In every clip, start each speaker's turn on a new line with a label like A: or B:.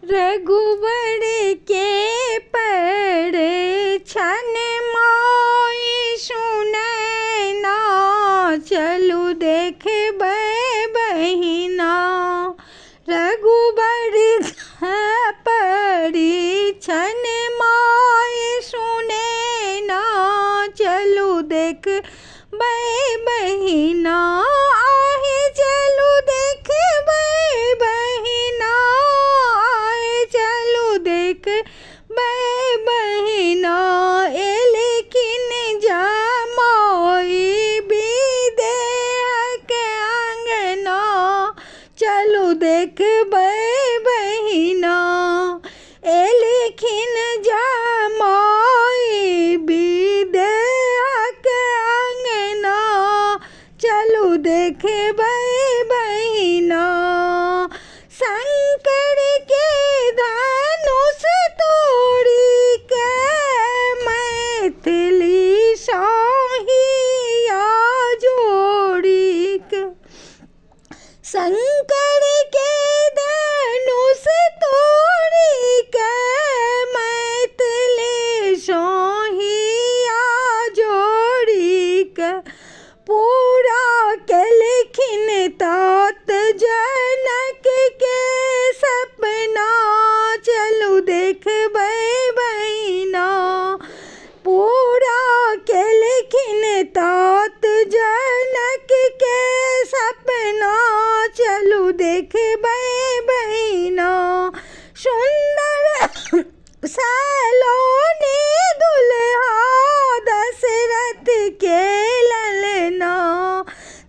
A: रघुबर के पड़े छन मोई सुनैना, चलू देखबै बहिना। रघुबर के पड़ी छन मोई सुनैना, चलू देखबै बहिना। आहे चलू देखबै बहिना, आहे चलू देखबै बहिना। एलखिन जमाई विदेह के अंगना, चलू देखबै बहिना। एलखिन जमाई विदेह के अंगना, चलू देखबै बहिना। शंकर के धनुष तोड़ी के मैथिली साहिया जोड़ी के। शंकर के धनुष तोड़ी के मैथिली साहिया जोड़ी के। पूरा केलखिन तात जनक के सपना, चलू देखबै बहिना। पूरा केलखिन तात जनक के सपना, चलू देखबै बहिना। सुंदर सलोनी दुल्हा दशरथ के ललना,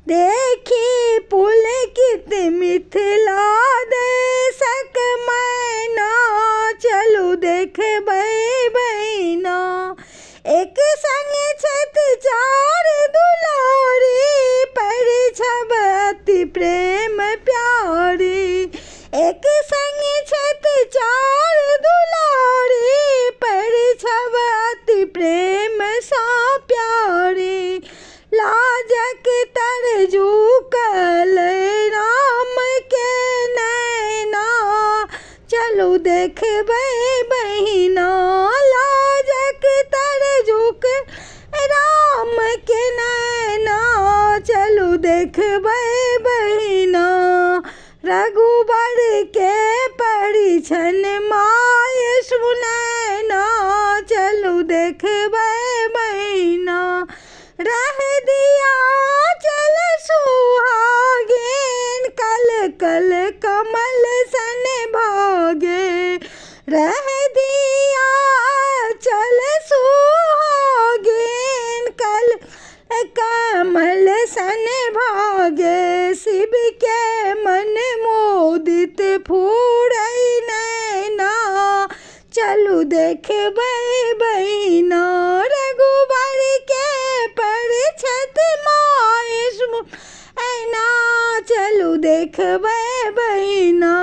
A: देखी पुलकित मिथिला देशक मैना, चलू देखबै बहिना। एक संग छथ चार दुलारी, परिछब अति प्रेम प्यारी। एक संग छथ चार दुलारी, परिछब अति प्रेम सा प्यारी। लाजक तरजू कल राम के नैना, चलू देखबै बहिना। लाजक तरजू राम के नैना, चलू देखबै बहिना। रघुबर के पड़ी छन माय सुनैना, चलू देखबै बहिना। रह दिया चल सुहागिन, कल कल कमल सन भागे। रह दिया चल सुहागिन, कल कमल सन भागे। शिव के मन मोदित फूरै नैना, चलू देखबै बहिना। रघुबर के पड़े छत माय सुनैना, चलू देखबै बहिना।